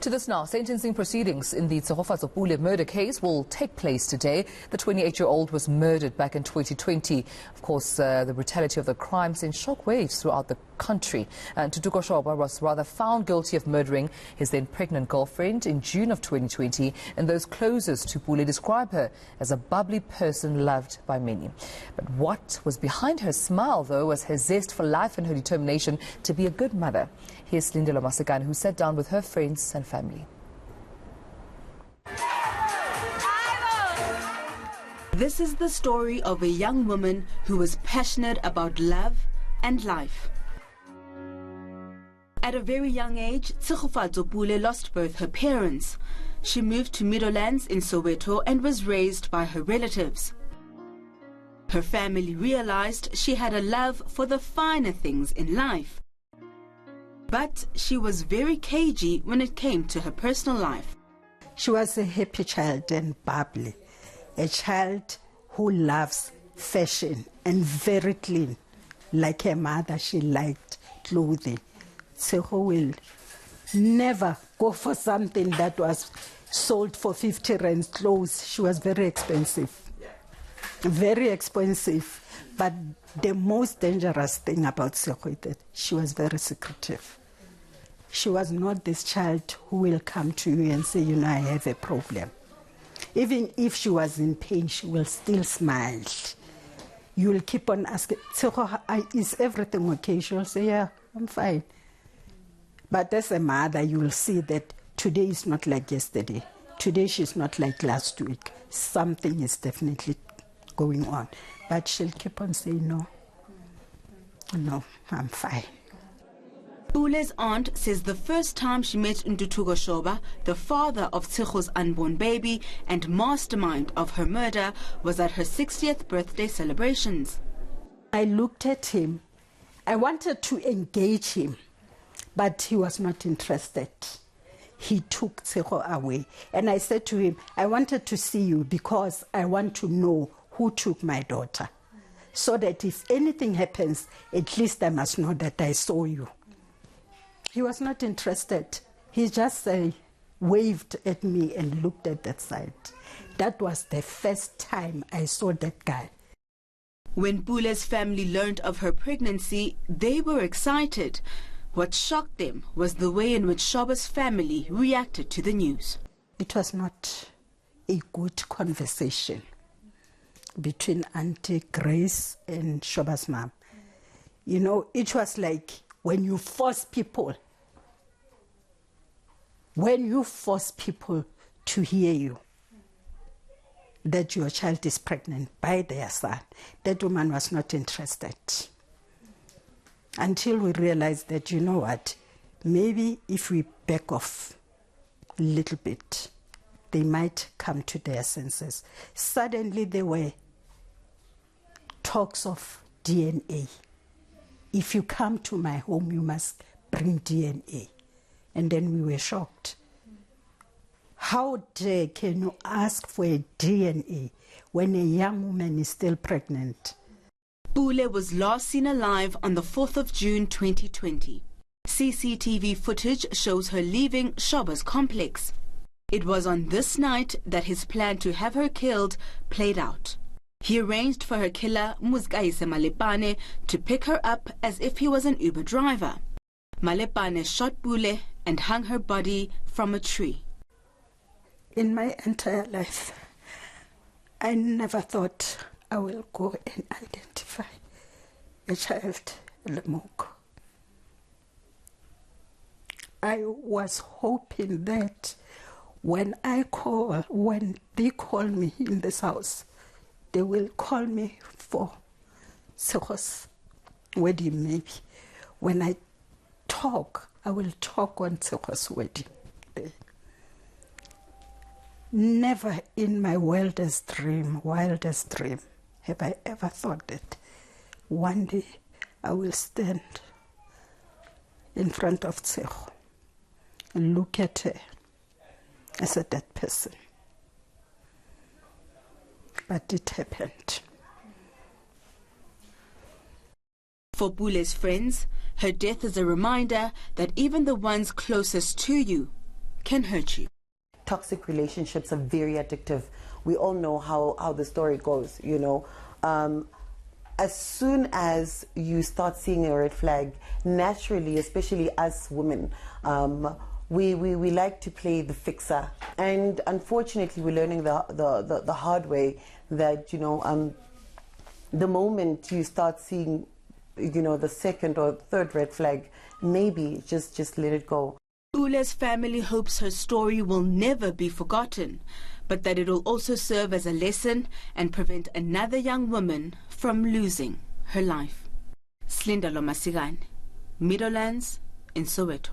To this now, sentencing proceedings in the Tshegofatso Pule murder case will take place today. The 28-year-old was murdered back in 2020. Of course, the brutality of the crime sent shockwaves throughout the country. And Tshegofatso was rather found guilty of murdering his then pregnant girlfriend in June of 2020. And those closest to Pule describe her as a bubbly person loved by many. But what was behind her smile, though, was her zest for life and her determination to be a good mother. Here's Slindelo Masikane, who sat down with her friends and family. This is the story of a young woman who was passionate about love and life. At a very young age, Tshegofatso Pule lost both her parents. She moved to Meadowlands in Soweto and was raised by her relatives. Her family realized she had a love for the finer things in life. But she was very cagey when it came to her personal life. She was a happy child and bubbly, a child who loves fashion and very clean. Like her mother, she liked clothing. Tshego will never go for something that was sold for 50 rands clothes. She was very expensive. Very expensive. But the most dangerous thing about Tshego is that she was very secretive. She was not this child who will come to you and say, you know, I have a problem. Even if she was in pain, she will still smile. You will keep on asking, Tshego, is everything okay? She will say, yeah, I'm fine. But as a mother, you will see that today is not like yesterday. Today she's not like last week. Something is definitely going on. But she'll keep on saying, no, I'm fine. Pule's aunt says the first time she met Tshegofatso, the father of Tshego's unborn baby and mastermind of her murder, was at her 60th birthday celebrations. I looked at him. I wanted to engage him, but he was not interested. He took Tshego away. And I said to him, I wanted to see you because I want to know who took my daughter. So that if anything happens, at least I must know that I saw you. He was not interested. He just waved at me and looked at that side. That was the first time I saw that guy. When Pule's family learned of her pregnancy, they were excited. What shocked them was the way in which Shoba's family reacted to the news. It was not a good conversation between Auntie Grace and Shoba's mom. You know, it was like when you force people to hear you that your child is pregnant by their son, that woman was not interested. Until we realized that, you know what, maybe if we back off a little bit, they might come to their senses. Suddenly there were talks of DNA. If you come to my home, you must bring DNA. And then we were shocked. How dare can you ask for a DNA when a young woman is still pregnant? Pule was last seen alive on the 4th of June 2020. CCTV footage shows her leaving Shoba's complex. It was on this night that his plan to have her killed played out. He arranged for her killer, Malepane, to pick her up as if he was an Uber driver. Malepane shot Pule and hung her body from a tree. In my entire life, I never thought I will go and identify a child in the morgue. I was hoping that when they call me in this house, they will call me for Tshego's wedding maybe. When I talk, I will talk on Tshego's wedding day. Never in my wildest dream have I ever thought that one day I will stand in front of Tshego and look at her as a dead person. But it happened. For Pule's friends, her death is a reminder that even the ones closest to you can hurt you. Toxic relationships are very addictive. We all know how the story goes, you know. As soon as you start seeing a red flag, naturally, especially us women, we like to play the fixer. And unfortunately, we're learning the hard way that, you know, the moment you start seeing, you know, the second or third red flag, maybe just let it go. Pule's family hopes her story will never be forgotten, but that it will also serve as a lesson and prevent another young woman from losing her life. Slindelo Masikane, Meadowlands in Soweto.